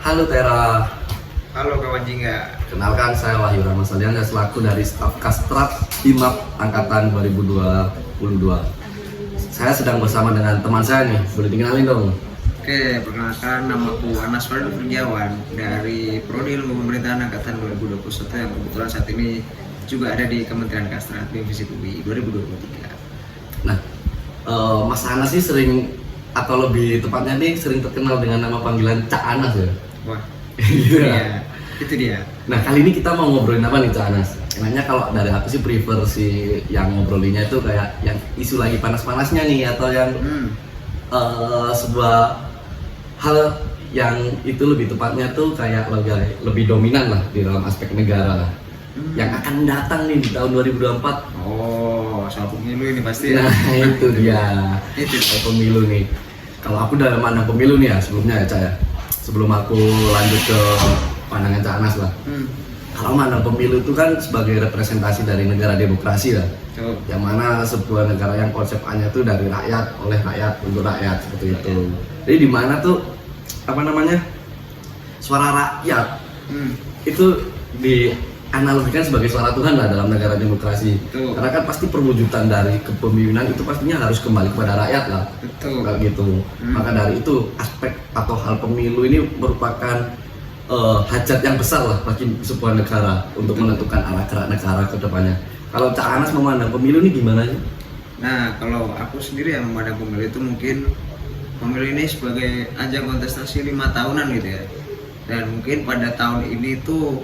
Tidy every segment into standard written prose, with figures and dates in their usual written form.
Halo Tera, Halo kawan Jingga. kenalkan saya Wahyu Ramasalian selaku dari staf Kastrat Himap Angkatan 2022. Saya sedang bersama dengan teman saya nih, boleh dikenalin dong? Oke, perkenalkan namaku Anas Fadil Firjawan dari Prodi Ilmu Pemerintahan Angkatan 2021 yang kebetulan saat ini juga ada di Kementerian Kastrat Divisi UI 2023. Nah, Mas Anas sih sering, atau lebih tepatnya nih sering terkenal dengan nama panggilan Cak Anas ya? Wah, Iya. itu dia. Nah, kali ini kita mau ngobrolin apa nih Cak Anas? Enaknya kalau dari aku sih prefer si yang ngobrolinnya itu kayak yang isu lagi panas-panasnya nih, atau yang sebuah hal yang itu lebih tepatnya tuh kayak lebih dominan lah di dalam aspek negara lah, yang akan datang nih di tahun 2024. Oh, soal pemilu ini pasti ya. Nah itu dia, Itu. soal pemilu nih. Kalau aku dalam mandang pemilu nih ya, sebelumnya ya Cak ya, sebelum aku lanjut ke pandangan Cak Anas lah. Kalau mandang pemilu itu kan sebagai representasi dari negara demokrasi lah, Tuh. yang mana sebuah negara yang konsepnya tuh dari rakyat, oleh rakyat, untuk rakyat, seperti itu. Jadi di mana tuh apa namanya, suara rakyat itu dianalogikan sebagai suara Tuhan lah dalam negara demokrasi. Betul. Karena kan pasti perwujudan dari kepemimpinan itu pastinya harus kembali kepada rakyat lah. Betul. Kayak gitu. Maka dari itu aspek atau hal pemilu ini merupakan hajat yang besar lah bagi sebuah negara untuk menentukan arah gerak negara ke depannya. Kalau Cak Anas memandang pemilu ini gimana sih? Nah, kalau aku sendiri yang memandang pemilu itu mungkin pemilu ini sebagai ajang kontestasi 5 tahunan gitu ya. Dan mungkin pada tahun ini tuh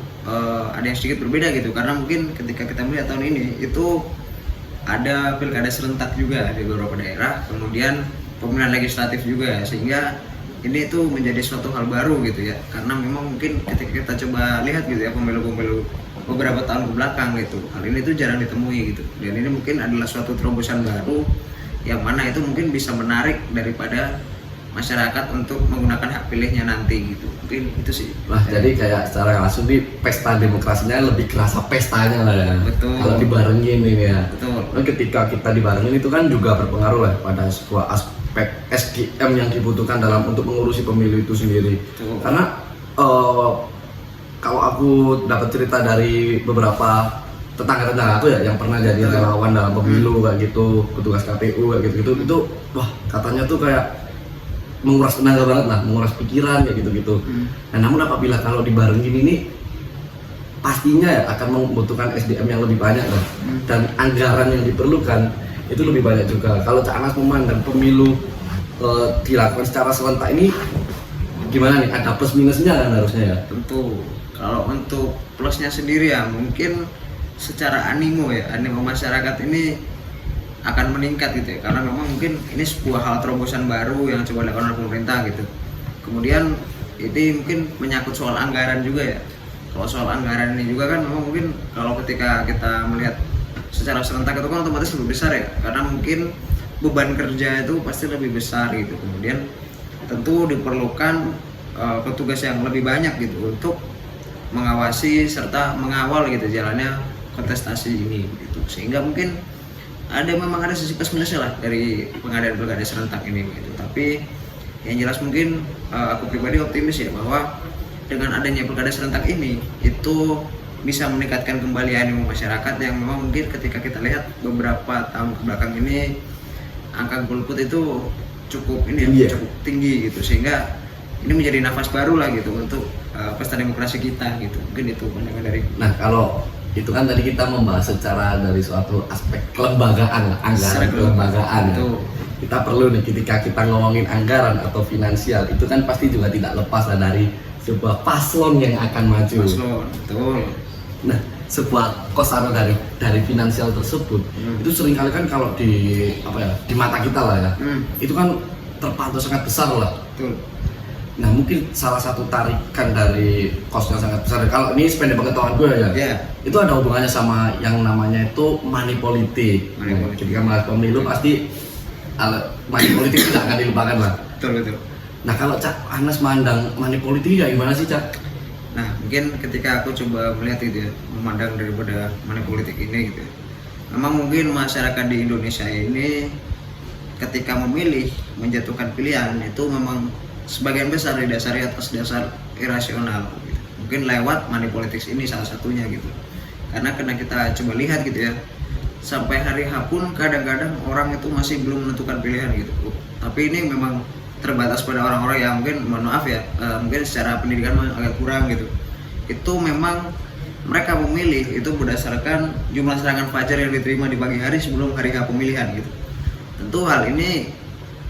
ada yang sedikit berbeda gitu, karena mungkin ketika kita melihat tahun ini itu ada pilkada serentak juga di beberapa daerah, kemudian pemilihan legislatif juga, sehingga ini tuh menjadi suatu hal baru gitu ya, karena memang mungkin ketika kita coba lihat gitu ya pemilu-pemilu beberapa tahun ke belakang gitu, hal ini tuh jarang ditemui gitu, dan ini mungkin adalah suatu terobosan baru yang mana itu mungkin bisa menarik daripada masyarakat untuk menggunakan hak pilihnya nanti gitu, mungkin itu sih. Nah, jadi kayak secara langsung di pesta demokrasinya lebih kerasa pestanya lah ya. Betul. Kalau dibarengin ini ya. Betul. Nah, ketika kita dibarengin itu kan juga berpengaruh lah pada sebuah aspek SDM yang dibutuhkan dalam untuk mengurusi pemilu itu sendiri. Betul. Karena kalau aku dapat cerita dari beberapa tetangga-tetangga aku ya yang pernah jadi relawan dalam pemilu kayak gitu, petugas KPU kayak gitu, itu wah katanya tuh kayak menguras tenaga banget lah, menguras pikiran kayak gitu-gitu. Nah, namun apabila kalau dibarengin ini pastinya ya akan membutuhkan SDM yang lebih banyak lah, dan anggaran yang diperlukan itu lebih banyak juga. Kalau Cak Anas memandang pemilu dilakukan secara serentak ini gimana nih? Ada plus minusnya kan harusnya ya? Tentu, kalau untuk plusnya sendiri ya mungkin secara animo masyarakat ini akan meningkat gitu ya, karena memang mungkin ini sebuah hal terobosan baru yang coba dilakukan oleh pemerintah gitu. Kemudian ini mungkin menyangkut soal anggaran juga ya. Kalau soal anggaran ini juga kan memang mungkin kalau ketika kita melihat secara serentak itu kan otomatis lebih besar ya, karena mungkin beban kerja itu pasti lebih besar gitu. Kemudian tentu diperlukan petugas yang lebih banyak gitu untuk mengawasi serta mengawal gitu jalannya kontestasi ini gitu. Sehingga mungkin memang ada sisi plus minusnya lah dari pengadaan pilkada serentak ini gitu. Tapi yang jelas mungkin aku pribadi optimis ya bahwa dengan adanya pilkada serentak ini itu bisa meningkatkan kembali animo masyarakat yang memang mungkin ketika kita lihat beberapa tahun kebelakang ini angka golput itu cukup tinggi gitu, sehingga ini menjadi nafas baru lah gitu untuk pesta demokrasi kita gitu. Mungkin itu pandangan dari. Nah, kalau itu kan tadi kita membahas secara dari suatu aspek kelembagaan, anggaran kelembagaan ya. Kita perlu nih ketika kita ngomongin anggaran atau finansial itu kan pasti juga tidak lepas lah dari sebuah paslon yang akan maju. Paslon, betul. Nah, sebuah kosaran dari finansial tersebut itu seringkali kan kalau di mata kita lah ya, itu kan terpantau sangat besar lah. Betul. Nah, mungkin salah satu tarikan dari kosnya sangat besar. Kalau ini sependek pengetahuan gue ya, itu ada hubungannya sama yang namanya itu money politik. Ketika bahas pemilu pasti money politik tidak akan dilupakan lah. Betul. Nah, kalau Cak Anas mandang money politik ya gimana sih Cak? Nah, mungkin ketika aku coba melihat gitu ya, memandang daripada money politik ini gitu ya, memang mungkin masyarakat di Indonesia ini ketika memilih menjatuhkan pilihan itu memang sebagian besar didasari atas dasar irasional gitu. Mungkin lewat money politics ini salah satunya gitu. Karena kita coba lihat gitu ya, sampai hari H pun kadang-kadang orang itu masih belum menentukan pilihan gitu. Tapi ini memang terbatas pada orang-orang yang mungkin, mohon maaf ya, mungkin secara pendidikan agak kurang gitu. Itu memang mereka memilih itu berdasarkan jumlah serangan fajar yang diterima di pagi hari sebelum hari H pemilihan gitu. Tentu hal ini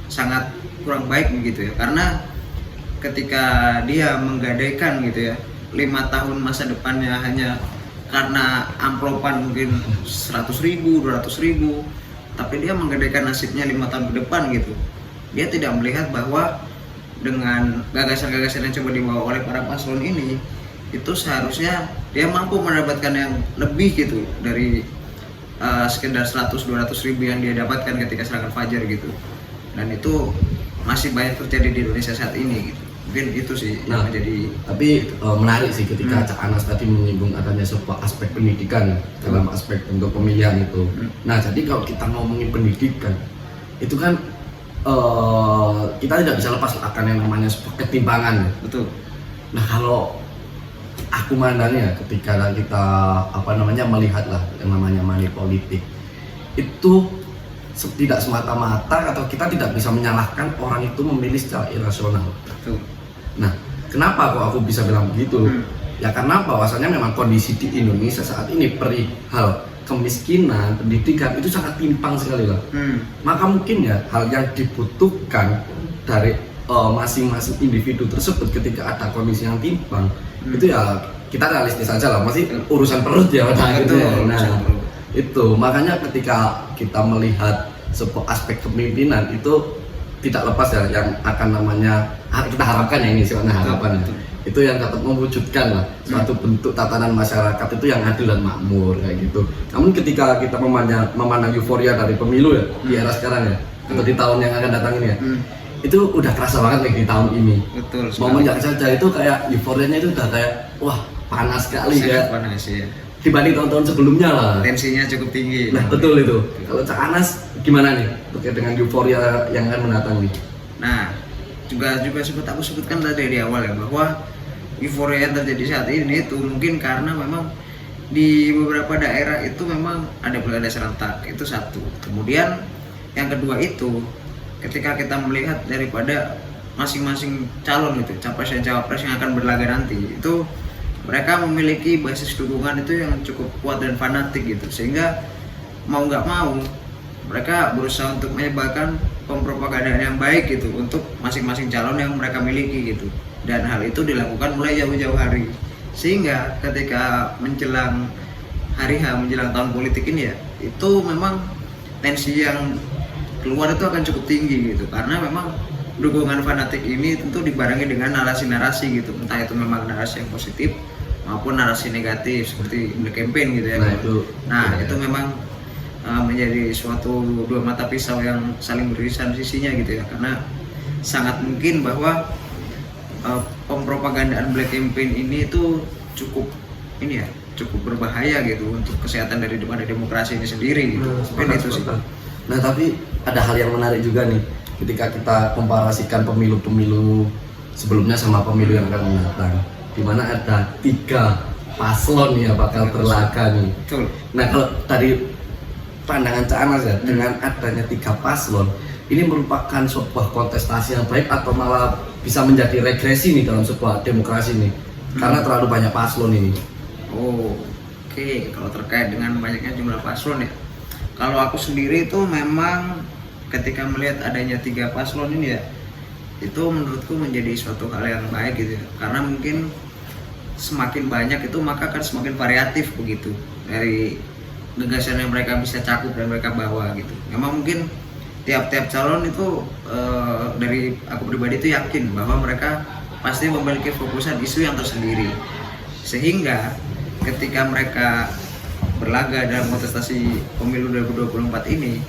sangat kurang baik begitu ya, karena ketika dia menggadaikan gitu ya 5 tahun masa depannya hanya karena amplopan mungkin 100.000, 200.000, tapi dia menggadaikan nasibnya 5 tahun ke depan gitu. Dia tidak melihat bahwa dengan gagasan-gagasan yang coba dibawa oleh para paslon ini, itu seharusnya dia mampu mendapatkan yang lebih gitu dari sekedar 100-200 ribu yang dia dapatkan ketika serangan fajar gitu. Dan itu masih banyak terjadi di Indonesia saat ini gitu. Mungkin itu sih yang menjadi. Tapi menarik sih ketika Cak Anas tadi menyinggung adanya sebuah aspek pendidikan dalam aspek untuk pemilihan itu. Nah, jadi kalau kita ngomongin pendidikan itu kan kita tidak bisa lepas akan yang namanya sebuah ketimpangan. Betul. Nah, kalau aku mandangnya ketika kita melihat lah yang namanya money politik itu tidak semata-mata atau kita tidak bisa menyalahkan orang itu memilih secara irasional. Betul. Nah, kenapa kok aku bisa bilang begitu? Ya karena bahwasannya memang kondisi di Indonesia saat ini perihal kemiskinan, pendidikan itu sangat timpang sekali lah. Maka mungkin ya hal yang dibutuhkan dari masing-masing individu tersebut ketika ada kondisi yang timpang itu ya kita realistis aja lah, masih urusan perut ya gitu ya. Nah, itu makanya ketika kita melihat sebuah aspek kepemimpinan itu tidak lepas ya yang akan namanya kita harapkan ya, ini sifatnya harapan ya. Itu yang dapat mewujudkan lah suatu bentuk tatanan masyarakat itu yang adil dan makmur kayak gitu. Namun ketika kita memandang euforia dari pemilu ya di era sekarang ya, atau di tahun yang akan datang ini ya, itu udah kerasa banget nih di tahun ini. Betul. Momen yang saja itu kayak euforianya itu udah kayak wah panas sekali ya. Panas ya. Dibanding tahun-tahun sebelumnya lah. Tensinya cukup tinggi. Nah betul itu. Kalau Cak Anas gimana nih terkait dengan euforia yang akan mendatang nih? Nah, juga sempat aku sebutkan tadi di awal ya, bahwa euforia yang terjadi saat ini itu mungkin karena memang di beberapa daerah itu memang ada pilkada serentak, itu satu. Kemudian yang kedua itu ketika kita melihat daripada masing-masing calon itu, capres dan cawapres yang akan berlaga nanti, itu mereka memiliki basis dukungan itu yang cukup kuat dan fanatik gitu, sehingga mau nggak mau mereka berusaha untuk menyebarkan pempropagandaan yang baik gitu untuk masing-masing calon yang mereka miliki gitu. Dan hal itu dilakukan mulai jauh-jauh hari, sehingga ketika menjelang hari H, menjelang tahun politik ini ya, itu memang tensi yang keluar itu akan cukup tinggi gitu, karena memang dukungan fanatik ini tentu dibarengi dengan narasi-narasi gitu, entah itu memang narasi yang positif maupun narasi negatif seperti black campaign gitu ya. Nah itu memang menjadi suatu dua mata pisau yang saling beririsan sisinya gitu ya, karena sangat mungkin bahwa pempropagandaan black campaign ini itu cukup berbahaya gitu untuk kesehatan dari demokrasi ini sendiri gitu. Mungkin itu sih. Nah tapi ada hal yang menarik juga nih ketika kita komparasikan pemilu-pemilu sebelumnya sama pemilu yang akan mendatang, di mana ada 3 paslon ya bakal berlaga nih. Betul. Nah kalau tadi pandangan Cak Anas ya, dengan adanya 3 paslon ini merupakan sebuah kontestasi yang baik atau malah bisa menjadi regresi nih dalam sebuah demokrasi nih karena terlalu banyak paslon ini. Oke. Kalau terkait dengan banyaknya jumlah paslon ya, kalau aku sendiri itu memang ketika melihat adanya 3 paslon ini ya, itu menurutku menjadi suatu hal yang baik gitu ya, karena mungkin semakin banyak itu maka akan semakin variatif begitu dari gagasan yang mereka bisa cakup dan mereka bawa gitu. Memang mungkin tiap-tiap calon itu dari aku pribadi itu yakin bahwa mereka pasti memiliki fokusan isu yang tersendiri, sehingga ketika mereka berlaga dalam kontestasi pemilu 2024 ini,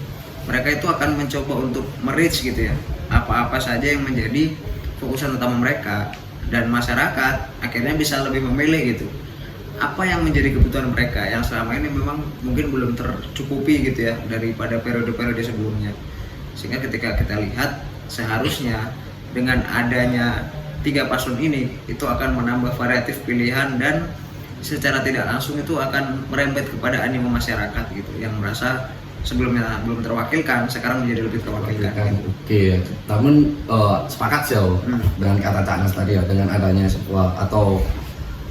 mereka itu akan mencoba untuk merich gitu ya, apa-apa saja yang menjadi fokusan utama mereka, dan masyarakat akhirnya bisa lebih memilih gitu apa yang menjadi kebutuhan mereka yang selama ini memang mungkin belum tercukupi gitu ya daripada periode-periode sebelumnya. Sehingga ketika kita lihat seharusnya dengan adanya tiga paslon ini itu akan menambah variatif pilihan dan secara tidak langsung itu akan merembet kepada animo masyarakat gitu yang merasa sebelumnya belum terwakilkan sekarang menjadi lebih terwakilkan. Oke, namun sepakat sih aku dengan kata Cak Anas tadi ya, dengan adanya sebuah atau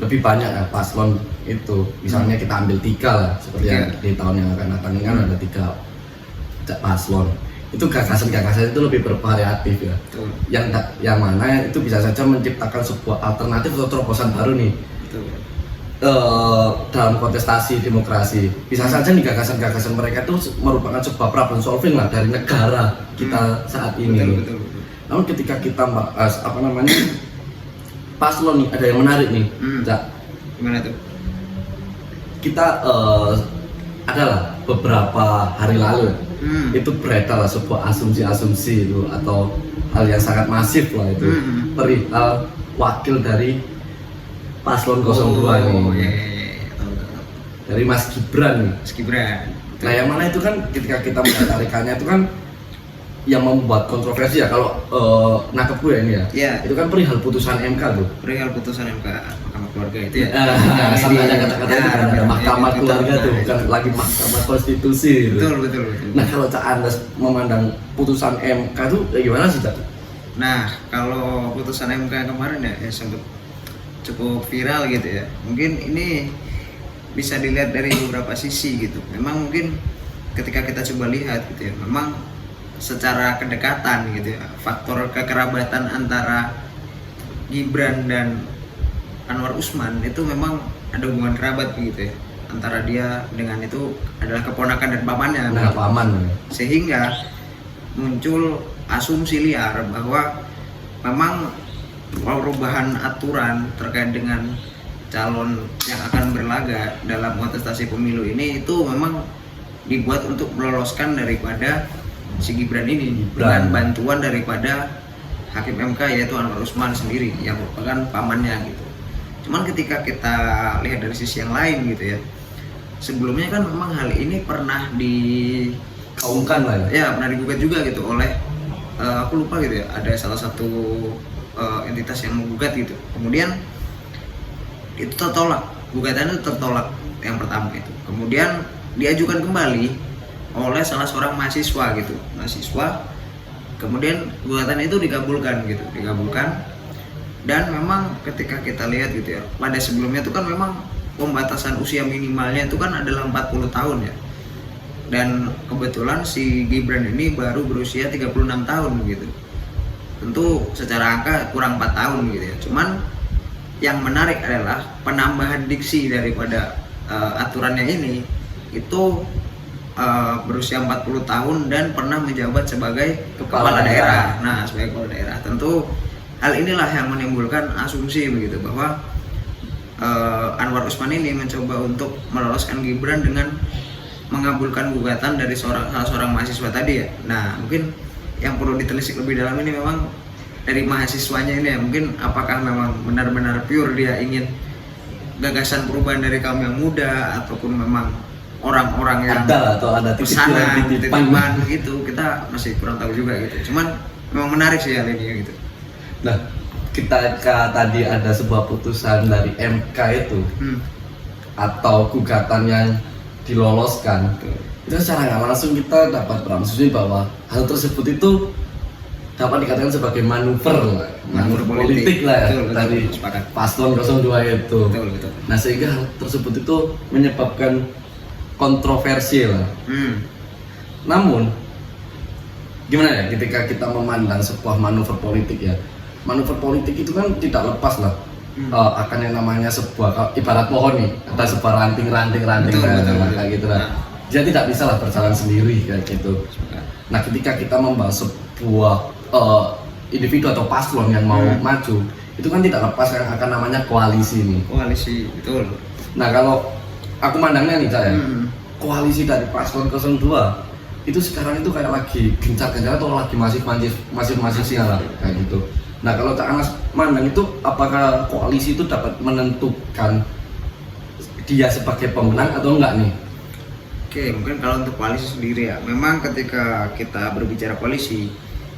lebih banyak ya paslon itu, misalnya kita ambil 3 lah seperti yang di tahun yang akan datang ini kan ada 3 paslon, itu gagasan-gagasan itu lebih bervariatif ya. Betul. Yang mana itu bisa saja menciptakan sebuah alternatif atau terobosan baru nih. Betul. Dalam kontestasi demokrasi bisa saja nih gagasan-gagasan mereka itu merupakan sebuah problem solving lah dari negara kita saat ini. Betul. Namun ketika kita bahas paslon nih ada yang menarik nih, Gimana tuh? Kita adalah beberapa hari lalu itu beredar lah sebuah asumsi-asumsi itu atau hal yang sangat masif lah itu perihal wakil dari paslon 02 nih. Dari Mas Gibran nih. Mas Gibran. Nah yang mana itu kan ketika kita menarikannya itu kan yang membuat kontroversi ya kalau nangkep gue ini ya. Iya. Itu kan perihal putusan MK tuh. Perihal putusan MK Mahkamah Keluarga itu ya. Sampai ada kata-kata itu kan ada Mahkamah Keluarga tuh, bukan lagi Mahkamah Konstitusi gitu. Betul. Nah kalau Cak Anas memandang putusan MK tuh gimana sih Cak? Nah kalau putusan MK kemarin ya sempat cukup viral gitu ya. Mungkin ini bisa dilihat dari beberapa sisi gitu. Memang mungkin ketika kita coba lihat gitu ya, memang secara kedekatan gitu ya, faktor kekerabatan antara Gibran dan Anwar Usman itu memang ada hubungan kerabat gitu ya. Antara dia dengan itu adalah keponakan dan pamannya. Nah, paman. Sehingga muncul asumsi liar bahwa memang perubahan aturan terkait dengan calon yang akan berlaga dalam kontestasi pemilu ini itu memang dibuat untuk meloloskan daripada si Gibran ini dengan bantuan daripada Hakim MK yaitu Anwar Usman sendiri yang merupakan pamannya gitu. Cuman ketika kita lihat dari sisi yang lain gitu ya, sebelumnya kan memang hal ini pernah digaungkan lah ya, pernah digugat juga gitu oleh aku lupa gitu ya, ada salah satu entitas yang menggugat gitu. Kemudian itu tertolak, gugatan itu tertolak yang pertama itu. Kemudian diajukan kembali oleh salah seorang mahasiswa gitu, kemudian gugatan itu dikabulkan. Dan memang ketika kita lihat gitu ya, pada sebelumnya itu kan memang pembatasan usia minimalnya itu kan adalah 40 tahun ya. Dan kebetulan si Gibran ini baru berusia 36 tahun gitu. Tentu secara angka kurang 4 tahun gitu ya. Cuman yang menarik adalah penambahan diksi daripada aturannya ini itu berusia 40 tahun dan pernah menjabat sebagai kepala daerah. Nah, sebagai kepala daerah. Tentu hal inilah yang menimbulkan asumsi begitu bahwa Anwar Usman ini mencoba untuk meloloskan Gibran dengan mengabulkan gugatan dari salah seorang mahasiswa tadi ya. Nah, mungkin yang perlu ditelisik lebih dalam ini memang dari mahasiswanya ini ya, mungkin apakah memang benar-benar pure dia ingin gagasan perubahan dari kaum yang muda ataupun memang orang-orang yang ada atau ada titipan gitu, kita masih kurang tahu juga gitu. Cuman memang menarik sih hal ini gitu. Nah, ketika tadi ada sebuah putusan dari MK itu atau gugatan yang diloloskan, itu secara nggak langsung kita dapat berasumsi bahwa hal tersebut itu dapat dikatakan sebagai manuver politik lah ya, dari paslon 02 itu. Betul. Nah sehingga hal tersebut itu menyebabkan kontroversi lah. Namun gimana ya ketika kita memandang sebuah manuver politik ya, manuver politik itu kan tidak lepas lah akan yang namanya sebuah ibarat pohon nih, ada sebuah ranting kayak gitu lah. Dia tidak bisa lah berjalan sendiri kayak gitu. Nah ketika kita membahas sebuah individu atau paslon yang mau maju, itu kan tidak lepas yang akan namanya koalisi nih. Koalisi, betul. Nah kalau aku mandangnya nih saya, koalisi dari paslon 02 itu sekarang itu kayak lagi gencar-gencar atau lagi masif lah kayak gitu. Nah kalau Cak Anas mandang itu, apakah koalisi itu dapat menentukan dia sebagai pemenang atau enggak nih? Oke, mungkin kalau untuk koalisi sendiri ya, memang ketika kita berbicara koalisi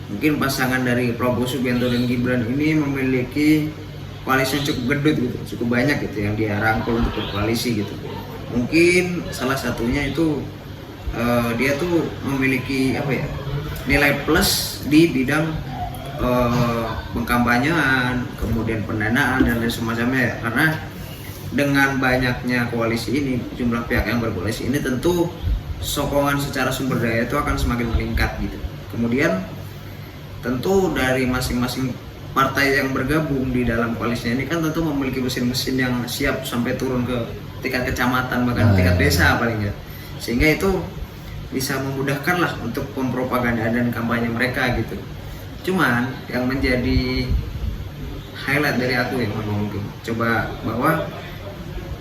mungkin pasangan dari Prabowo Subianto dan Gibran ini memiliki koalisi yang cukup gendut gitu, cukup banyak gitu yang dia rangkul untuk berkoalisi gitu. Mungkin salah satunya itu dia tuh memiliki apa ya, nilai plus di bidang pengkampanyean, kemudian pendanaan dan lain semacamnya ya. Karena dengan banyaknya koalisi ini, jumlah pihak yang berkoalisi ini, tentu sokongan secara sumber daya itu akan semakin meningkat gitu. Kemudian tentu dari masing-masing partai yang bergabung di dalam koalisinya ini kan tentu memiliki mesin-mesin yang siap sampai turun ke tingkat kecamatan, bahkan tingkat desa paling nggak, sehingga itu bisa memudahkan lah untuk pempropagandaan dan kampanye mereka gitu. Cuman yang menjadi highlight dari aku ya mungkin coba bahwa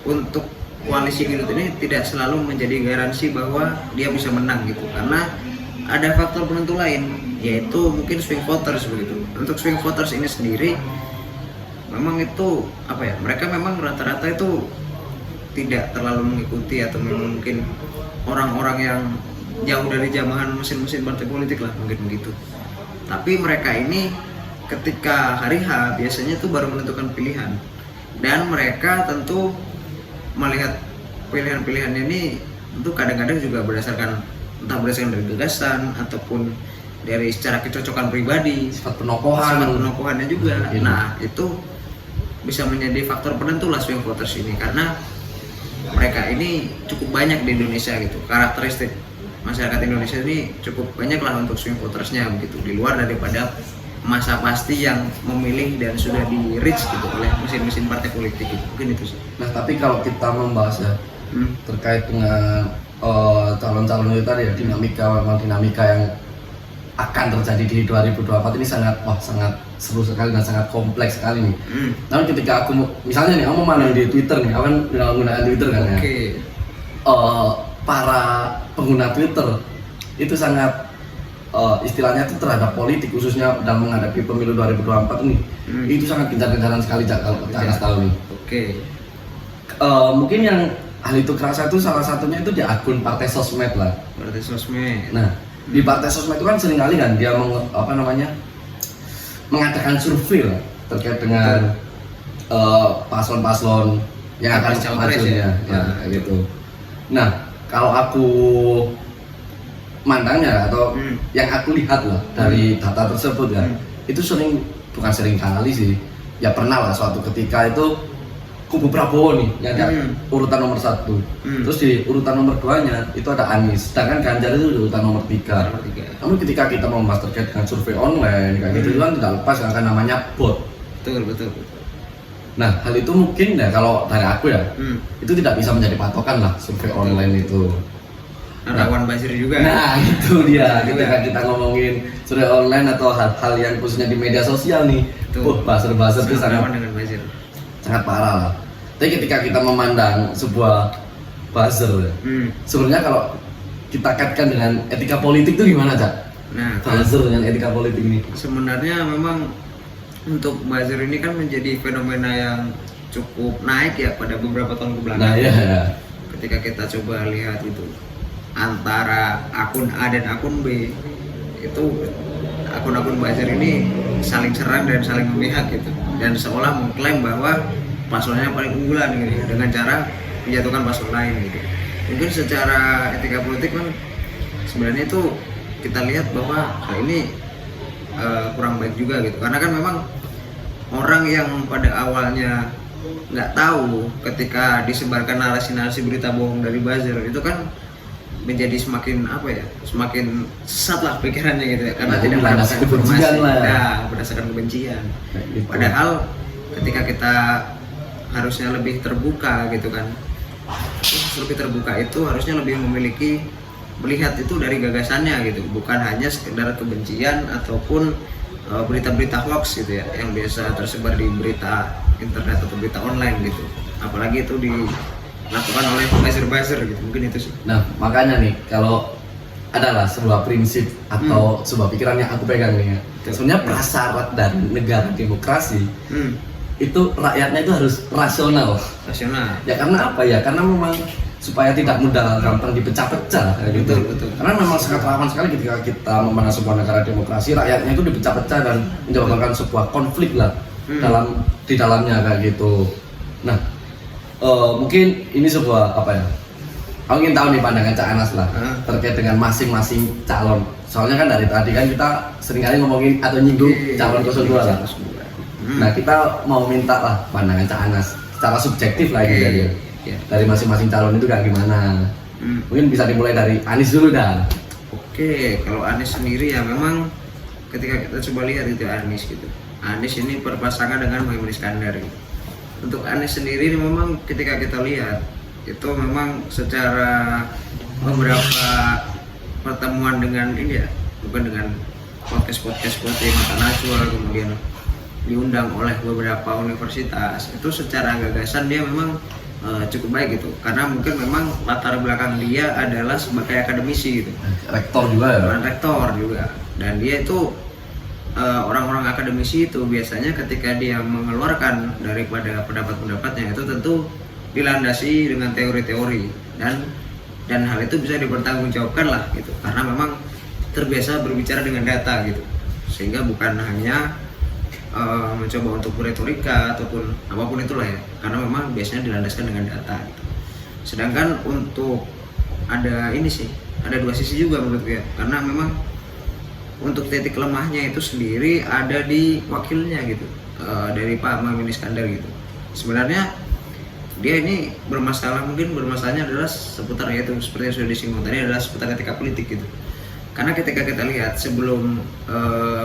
untuk koalisi gendut ini tidak selalu menjadi garansi bahwa dia bisa menang gitu, karena ada faktor penentu lain, yaitu mungkin swing voters begitu. Untuk swing voters ini sendiri memang itu apa ya, mereka memang rata-rata itu tidak terlalu mengikuti atau mungkin orang-orang yang jauh dari jamahan mesin-mesin partai politik lah, mungkin begitu. Tapi mereka ini ketika hari H biasanya tuh baru menentukan pilihan, dan mereka tentu melihat pilihan-pilihan ini tentu kadang-kadang juga berdasarkan entah berdasarkan dari gagasan ataupun dari secara kecocokan pribadi, sifat penokohannya juga. Nah itu bisa menjadi faktor penentu lah swing voters ini, karena mereka ini cukup banyak di Indonesia gitu. Karakteristik masyarakat Indonesia ini cukup banyak lah untuk swing votersnya begitu, di luar daripada masa pasti yang memilih dan sudah di reach gitu oleh mesin-mesin partai politik gitu. Mungkin itu sih. Nah tapi kalau kita membahas ya terkait dengan calon-calon itu tadi ya, dinamika yang akan terjadi di 2024 ini sangat seru sekali dan sangat kompleks sekali nih. Namun ketika aku misalnya nih, aku mau mana di Twitter nih, aku kan menggunakan Twitter kan ya. Para pengguna Twitter itu sangat istilahnya itu terhadap politik, khususnya dalam menghadapi pemilu 2024 ini, itu sangat gencar-gencaran sekali kalau kita tahu nih. Mungkin yang hal itu kerasa itu salah satunya itu di akun partai sosmed lah. Partai sosmed. Nah, di partai sosmed itu kan seringkali kan dia mengadakan survei lah terkait dengan paslon-paslon yang akan maju ya, kayak gitu. Nah, kalau aku mandangnya atau yang aku lihat lah dari data tersebut ya, itu bukan sering kali sih, ya pernah lah suatu ketika itu kubu Prabowo nih yang ada urutan nomor 1, terus di urutan nomor 2-nya itu ada Anies, sedangkan Ganjar itu di urutan nomor 3. Namun ketika kita membahas terkait dengan survei online kayak gitu, itu kan tidak lepas yang akan namanya bot. Betul. Nah hal itu mungkin ya kalau dari aku ya, itu tidak bisa menjadi patokan lah survei online itu. Rawan buzzer juga. Nah itu dia, ketika kita ngomongin survei online atau hal-hal yang khususnya di media sosial nih, buzzer itu sangat parah lah. Tapi ketika kita memandang sebuah buzzer, sebenarnya kalau kita kaitkan dengan etika politik itu gimana, Cak? Nah, buzzer dengan etika politik ini sebenarnya memang untuk buzzer ini kan menjadi fenomena yang cukup naik ya pada beberapa tahun kebelakang. Nah, ya. Ketika kita coba lihat itu antara akun A dan akun B, itu akun-akun buzzer ini saling serang dan saling memihak gitu, dan seolah mengklaim bahwa paslonnya paling unggulan gitu dengan cara menjatuhkan paslon lain gitu. Mungkin secara etika politik kan sebenarnya itu kita lihat bahwa hal ini kurang baik juga gitu, karena kan memang orang yang pada awalnya nggak tahu ketika disebarkan narasi-narasi berita bohong dari buzzer itu kan menjadi semakin semakin sesat lah pikirannya gitu ya, karena tidak mendapatkan informasi berdasarkan kebencian. Gitu. Padahal ketika kita harusnya lebih terbuka gitu kan, lebih terbuka itu harusnya lebih melihat itu dari gagasannya gitu, bukan hanya sekedar kebencian ataupun berita-berita hoax gitu ya yang biasa tersebar di berita internet atau berita online gitu, apalagi itu dilakukan oleh buzzer gitu. Mungkin itu sih. Nah makanya nih, kalau adalah sebuah prinsip atau sebuah pikiran yang aku pegang nih ya, sebenarnya prasyarat dari negara demokrasi itu rakyatnya itu harus rasional. Ya karena apa ya, karena memang supaya tidak mudah gampang dipecah-pecah kayak gitu. Betul. Karena memang sangat rawan sekali ketika kita memandang sebuah negara demokrasi, rakyatnya itu dipecah-pecah dan menyebabkan sebuah konflik lah di dalamnya kayak gitu. Nah, mungkin ini sebuah apa ya? Aku ingin tahu nih pandangan Cak Anas lah terkait dengan masing-masing calon. Soalnya kan dari tadi kan kita seringkali ngomongin atau nyinggung calon 02 lah. Nah, kita mau minta lah pandangan Cak Anas secara subjektif lah gitu ya. Dari masing-masing calon itu kayak gimana? Mungkin bisa dimulai dari Anis dulu dah. Oke, kalau Anis sendiri ya memang ketika kita coba lihat itu Anis gitu. Anis ini berpasangan dengan Muhaimin Iskandar gitu. Untuk Anis sendiri memang ketika kita lihat itu memang secara beberapa pertemuan dengan ini ya, bukan dengan podcast seperti Mata Najwa, kemudian diundang oleh beberapa universitas, itu secara gagasan dia memang cukup baik gitu, karena mungkin memang latar belakang dia adalah sebagai akademisi gitu, Rektor juga ya? rektor juga, dan dia itu orang-orang akademisi itu biasanya ketika dia mengeluarkan daripada pendapat-pendapatnya itu tentu dilandasi dengan teori-teori dan hal itu bisa dipertanggungjawabkan lah gitu, karena memang terbiasa berbicara dengan data gitu, sehingga bukan hanya mencoba untuk berretorika ataupun apapun itulah ya, karena memang biasanya dilandaskan dengan data gitu. Sedangkan untuk ada ini sih, ada dua sisi juga menurut gue, karena memang untuk titik lemahnya itu sendiri ada di wakilnya gitu, dari Pak Muhaimin Iskandar gitu. Sebenarnya dia ini bermasalahnya adalah seputar, yaitu seperti yang sudah disinggung tadi, adalah seputar etika politik gitu. Karena ketika kita lihat sebelum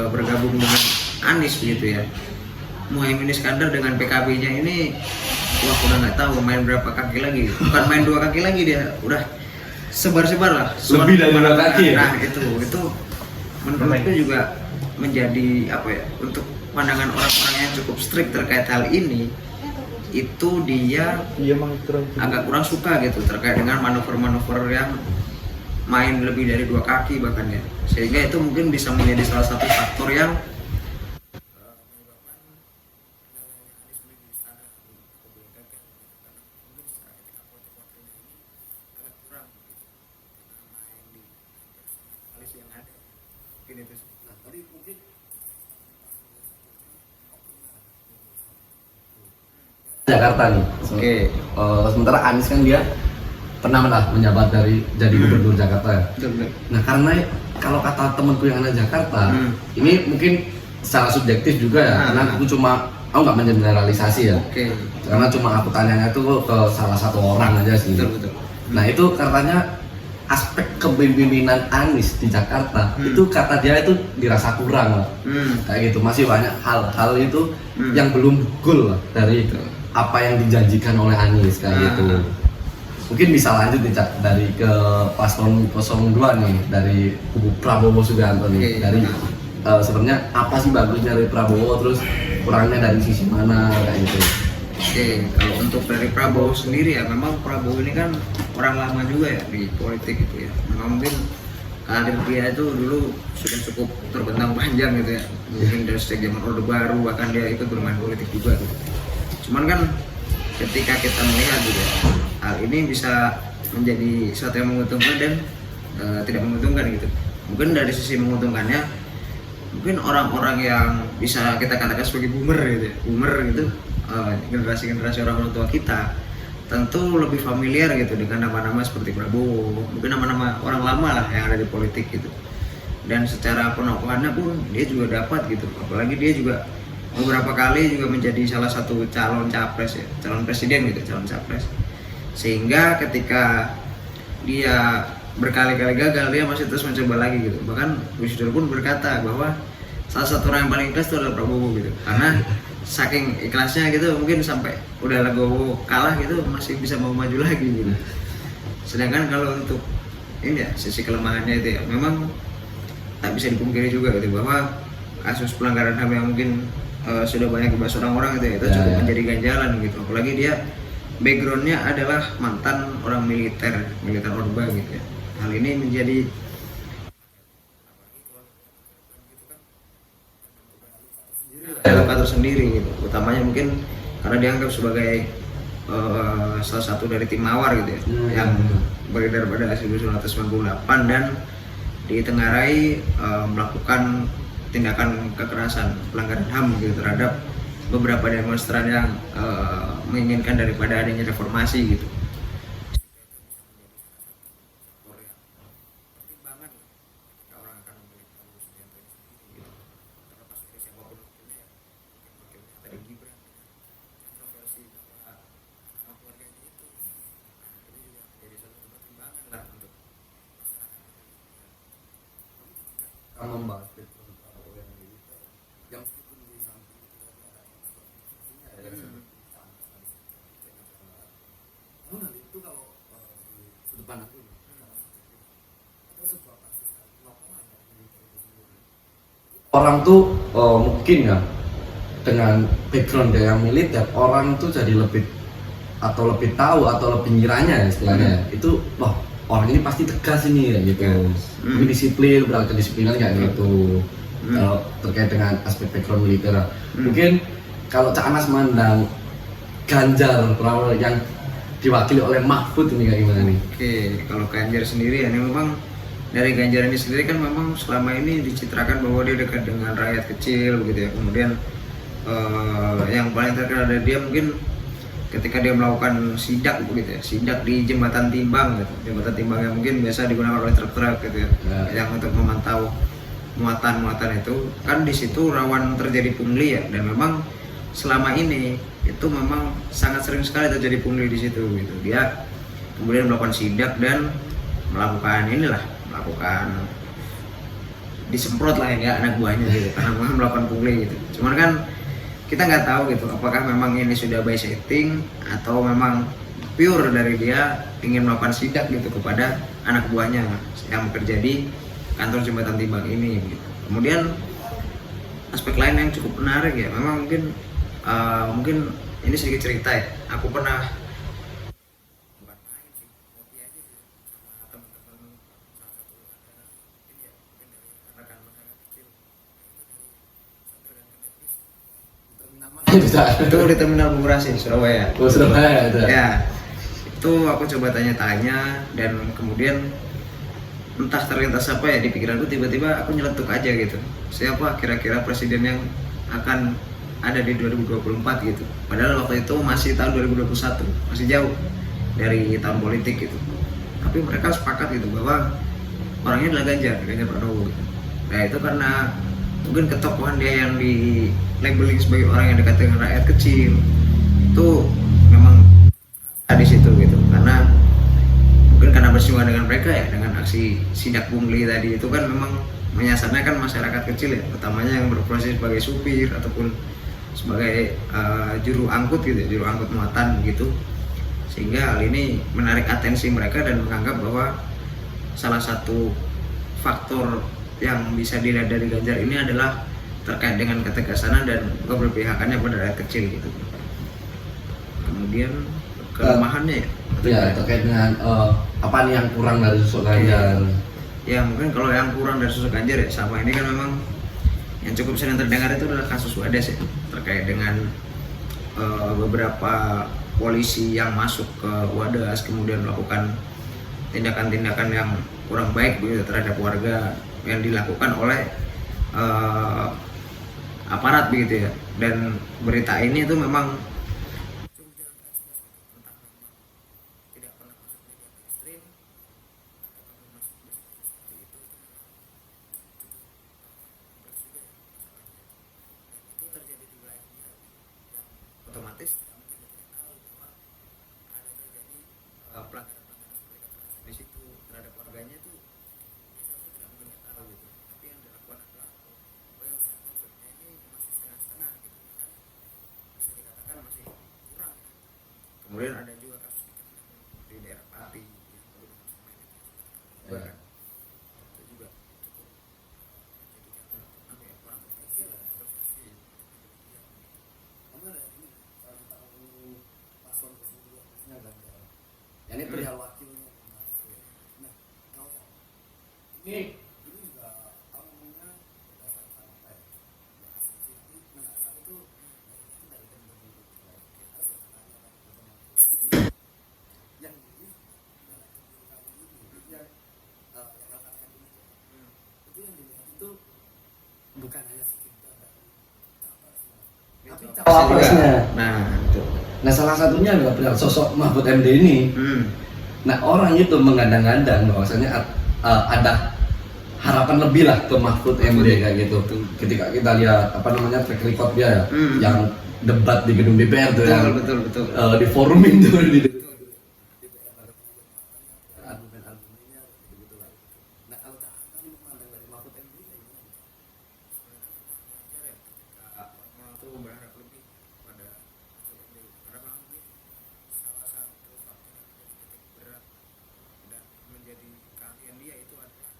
bergabung dengan Anis begitu ya, Muhaimin Iskandar dengan PKB-nya ini udah nggak tahu main berapa kaki lagi, bukan main 2 kaki lagi, dia udah sebar-sebar lah, lebih dari 2 kaki ya? Nah itu menurutku juga menjadi apa ya, untuk pandangan orang-orang yang cukup strict terkait hal ini, itu dia agak kurang suka gitu terkait dengan manuver-manuver yang main lebih dari 2 kaki bahkan ya, sehingga itu mungkin bisa menjadi salah satu faktor yang Jakarta nih. Oke. Sementara Anies kan dia pernah menjabat jadi gubernur Jakarta ya. Betul. Nah, karena kalau kata temanku yang ada Jakarta, ini mungkin secara subjektif juga ya, karena aku nggak mengeneralisasi ya. Oke. Karena cuma aku tanyanya tuh ke salah satu orang aja sih. Betul. Nah, itu katanya aspek kepemimpinan Anies di Jakarta itu kata dia itu dirasa kurang lah. Kayak gitu, masih banyak hal-hal itu yang belum goal lah dari apa yang dijanjikan oleh Anies kayak gitu. Mungkin bisa lanjut nih Cak, dari ke paslon 02 nih, dari kubu Prabowo Subianto nih. Dari sebenarnya apa sih bagusnya dari Prabowo, terus kurangnya dari sisi mana kayak gitu. Oke, kalau untuk dari Prabowo sendiri ya, memang Prabowo ini kan orang lama juga ya di politik gitu ya. Memang mungkin karir dia itu dulu sudah cukup terbentang panjang gitu ya. Mungkin dari sejak zaman Orde Baru, bahkan dia ikut bermain politik juga gitu. Cuman kan ketika kita melihat juga hal ini bisa menjadi sesuatu yang menguntungkan dan tidak menguntungkan gitu. Mungkin dari sisi menguntungkannya, mungkin orang-orang yang bisa kita katakan sebagai boomer gitu ya. Boomer gitu, generasi-generasi orang tua kita tentu lebih familiar gitu dengan nama-nama seperti Prabowo, mungkin nama-nama orang lama lah yang ada di politik gitu. Dan secara penokohannya pun dia juga dapat gitu, apalagi dia juga beberapa kali juga menjadi salah satu calon capres ya, calon presiden gitu, calon capres. Sehingga ketika dia berkali-kali gagal, dia masih terus mencoba lagi gitu. Bahkan Gus Dur pun berkata bahwa salah satu orang yang paling ikhlas itu adalah Prabowo gitu, karena saking ikhlasnya gitu, mungkin sampai udah Legowo kalah gitu masih bisa mau maju lagi gitu. Sedangkan kalau untuk ini ya, sisi kelemahannya itu ya, memang tak bisa dipungkiri juga gitu, bahwa kasus pelanggaran HAM yang mungkin sudah banyak dibahas orang-orang gitu ya, itu cukup menjadi ganjalan gitu. Apalagi dia backgroundnya adalah mantan orang militer Orba gitu ya. Hal ini menjadi elevator sendiri gitu, utamanya mungkin karena dianggap sebagai salah satu dari tim Mawar gitu ya, yang beredar pada 1998 dan ditengarai melakukan tindakan kekerasan pelanggaran HAM gitu terhadap beberapa demonstran yang menginginkan daripada adanya reformasi gitu. Membahas background Prabowo yang militer yang meskipun di samping itu tadi ada konstruksinya ya dari sudut pandang namun hal itu kalau di sudut pandang itu ada sebuah kasus laporan dari militer itu sendiri orang tuh mungkin ya dengan background dia yang militer orang tuh jadi lebih atau lebih tahu atau lebih ngiranya ya istilahnya itu wah orang ini pasti tegas ini ya gitu. Mungkin disiplin, berangkat kedisiplinan kayak gitu. Kalau terkait dengan aspek background militer. Mungkin kalau Cak Anas mandang Ganjar Pranowo yang diwakili oleh Mahfud ini kayak gimana nih? Oke, kalau Ganjar sendiri ya ini memang dari Ganjar ini sendiri kan memang selama ini dicitrakan bahwa dia dekat dengan rakyat kecil begitu ya. Kemudian yang paling terkenal dari dia mungkin ketika dia melakukan sidak begitu ya, sidak di jembatan timbang gitu. Jembatan timbang yang mungkin biasa digunakan oleh truk-truk gitu ya, yang untuk memantau muatan-muatan itu kan di situ rawan terjadi pungli ya, dan memang selama ini itu memang sangat sering sekali terjadi pungli di situ gitu. Dia kemudian melakukan sidak dan melakukan disemprot lah ya anak buahnya gitu karena melakukan pungli gitu. Cuman kan kita nggak tahu gitu apakah memang ini sudah by setting atau memang pure dari dia ingin melakukan sidak gitu kepada anak buahnya yang bekerja di kantor jembatan timbang ini gitu. Kemudian aspek lain yang cukup menarik ya, memang mungkin ini sedikit cerita ya, aku pernah itu di terminal Bungurasi di Surabaya. Oh, Surabaya itu. Ya, itu aku coba tanya-tanya dan kemudian entah terlintas apa ya di pikiranku, tiba-tiba aku nyeletuk aja gitu. Siapa kira-kira presiden yang akan ada di 2024 gitu. Padahal waktu itu masih tahun 2021, masih jauh dari tahun politik gitu. Tapi mereka sepakat gitu bahwa orangnya adalah Ganjar Pranowo gitu. Nah itu karena mungkin ketokohan dia yang di labeling sebagai orang yang dekat dengan rakyat kecil itu memang ada di situ gitu, karena mungkin karena bersinggungan dengan mereka ya, dengan aksi sidak pungli tadi itu kan memang menyasarnya kan masyarakat kecil ya, utamanya yang berprofesi sebagai supir ataupun sebagai juru angkut gitu, juru angkut muatan gitu, sehingga hal ini menarik atensi mereka dan menganggap bahwa salah satu faktor yang bisa dilihat dari Ganjar ini adalah terkait dengan ketegasan dan keberpihakannya pada rakyat kecil gitu. Kemudian kelemahannya ya terkait dengan apa nih yang kurang dari sosok Ganjar. Ya mungkin kalau yang kurang dari sosok Ganjar ya sama ini kan memang yang cukup sering terdengar itu adalah kasus Wadas ya, terkait dengan beberapa polisi yang masuk ke Wadas kemudian melakukan tindakan-tindakan yang kurang baik begitu terhadap warga yang dilakukan oleh aparat begitu ya, dan berita ini itu memang otomatis ada pelanggaran di situ terhadap warganya itu tidak mungkin tahu gitu, tapi yang dilakukan adalah ini masih setengah-setengah gitu kan, bisa dikatakan masih kurang. Kemudian ada juga kasus di daerah Pati itu juga cukup menjadikan apa ya, kurang kecil lah profesi. Kamu ada ini tahu paslon kedua Ganjar. Ya ini perihal wakilnya. Nah, kalau ini juga ngomongnya berdasarkan apa ya? Asumsi itu menasar itu dari bukan hanya sekedar tapi Cawapresnya cawapresnya. juga. Nah, itu. Nah salah satunya adalah benar sosok Mahfud MD ini. Nah orang itu menggadang-gadang bahwasanya ada harapan lebih lah ke Mahfud MD kayak gitu. Ketika kita lihat apa namanya track record dia ya, yang debat di gedung DPR tuh, yang betul. di forumin tuh di argumen-argumennya gitu lah. Nah kalau Cak memandang dari Mahfud MD kayak gimana? Orang tuh berharap lebih pada karena memang ini salah satu faktor yang menjadi titik berat dan menjadi keahlian dia itu adalah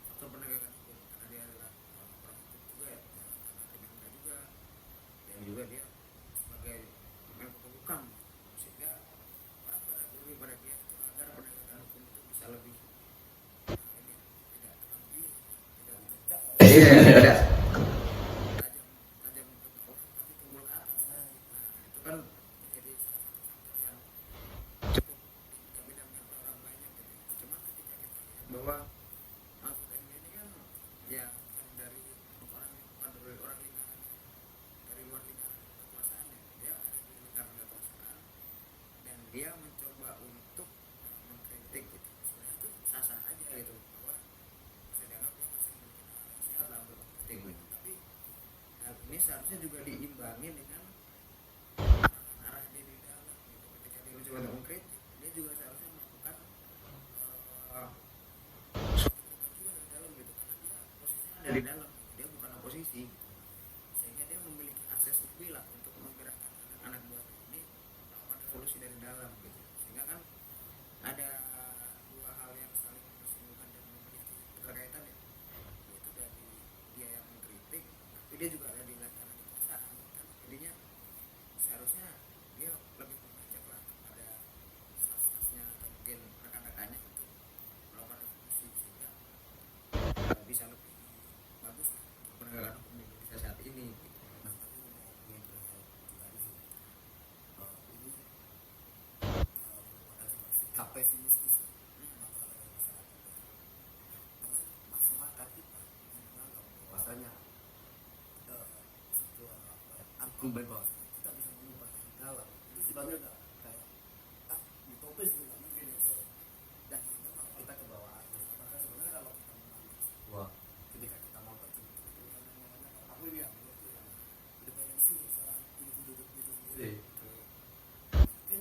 faktor penegakan hukum, karena dia adalah orang hukum juga ya, akademika juga, dan juga dia sebagai Menko Polhukam, sehingga orang berharap lebih pada dia itu agar penegakan hukum itu bisa lebih ini tidak lebih tidak tajam ke bawah tapi tumpul ke atas. Nah, itu kan menjadi salah satu faktor yang cukup didamai oleh orang banyak gitu. Cuma ketika kita lihat bahwa Mahfud MD ini kan ya bukan dari orang lingkaran, dari luar lingkaran kekuasaan ya. Dia ada di lingkaran kekuasaan dan dia mencoba untuk mengkritik gitu. Sebenarnya itu sah-sah aja gitu, bahwa saya dianggap dia masih memiliki hal yang sehat lah untuk mengkritik gitu. Tapi hal ini seharusnya juga diimbangi dengan arah dia di dalam gitu. Ketika dia mencoba untuk mengkritik, dia juga seharusnya melakukan suatu perubahan juga dari dalam gitu, karena dia posisinya ada di dalam, dia bukan oposisi, sehingga dia memiliki akses lebih lah untuk menggerakkan anak-anak buah ini melakukan revolusi dari dalam gitu. Sehingga kan ada dua hal yang saling bersinggungan dan memiliki keterkaitan ya, yaitu dari dia yang mengkritik tapi dia juga ada di lingkaran kekuasaan kan, jadinya seharusnya dia lebih mengajak lah kepada staff-staffnya atau mungkin rekan-rekannya untuk melakukan revolusi sehingga bisa lebih bagus lah untuk penegakan hukum di Indonesia saat ini gitu. Nah tapi ngomongin perihal itu tadi sih, ini merupakan sebuah sikap pesimistis ya, masalah dari masyarakat ya. Karena masyarakat kita menganggap bahwasanya sebuah argumen bahwa kita bisa mengubah dari dalam itu sifatnya udah kayak utopis itu nggak mungkin ya bro. Dan memang kita ke bawah aja. Maka sebenarnya kalau kita mengambil sebuah ketika kita mau terjun aku ini ya menurutku yang independensi seorang individu itu sendiri. Mungkin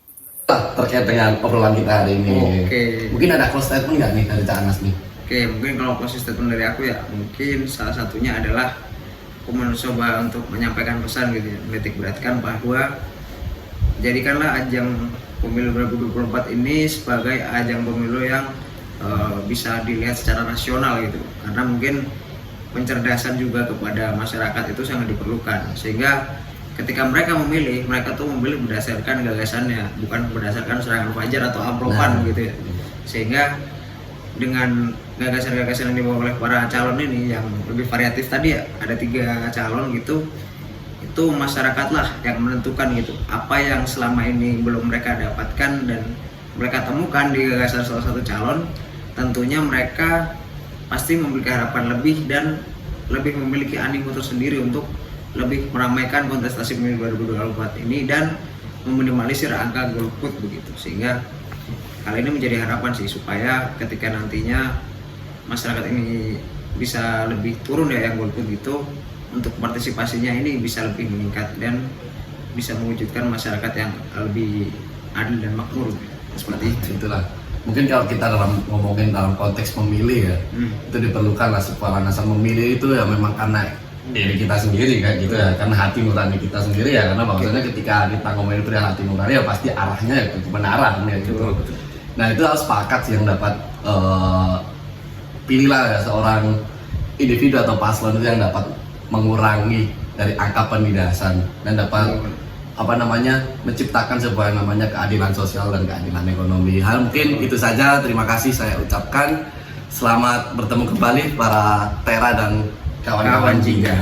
itu saja terkait dengan obrolan kita hari ini. Oke. Mungkin ada close statement nggak nih dari Cak Anas nih? Oke, mungkin kalau closing statement dari aku ya, mungkin salah satunya adalah aku mencoba untuk menyampaikan pesan gitu ya, menitik beratkan bahwa jadikanlah ajang pemilu 2024 ini sebagai ajang pemilu yang bisa dilihat secara rasional gitu, karena mungkin pencerdasan juga kepada masyarakat itu sangat diperlukan, sehingga ketika mereka memilih, mereka tuh memilih berdasarkan gagasannya, bukan berdasarkan serangan fajar atau ampropan gitu ya, sehingga dengan gagasan-gagasan yang dibawa oleh para calon ini yang lebih variatif tadi ya, ada 3 calon gitu, itu masyarakat lah yang menentukan gitu apa yang selama ini belum mereka dapatkan dan mereka temukan di gagasan salah satu calon. Tentunya mereka pasti memiliki harapan lebih dan lebih memiliki animo tersendiri untuk lebih meramaikan kontestasi pemilu 2024 ini dan meminimalisir angka golput begitu, sehingga hal ini menjadi harapan sih supaya ketika nantinya masyarakat ini bisa lebih turun ya yang golput gitu, untuk partisipasinya ini bisa lebih meningkat dan bisa mewujudkan masyarakat yang lebih adil dan makmur seperti itu. Itulah mungkin kalau kita ngomongin dalam konteks memilih ya, itu diperlukan lah sebuah landasan memilih itu ya memang karena diri kita sendiri kayak gitu ya, karena hati nurani kita sendiri ya, karena maksudnya ketika kita ngomongin perihal hati nurani ya pasti arahnya ya ke kebenaran ya gitu. Nah itu harus sepakat sih yang dapat pilihlah ya seorang individu atau paslon itu yang dapat mengurangi dari angka penindasan dan dapat menciptakan sebuah yang namanya keadilan sosial dan keadilan ekonomi. Hal mungkin itu saja, terima kasih saya ucapkan. Selamat bertemu kembali para Tera dan kawan-kawan Jingga.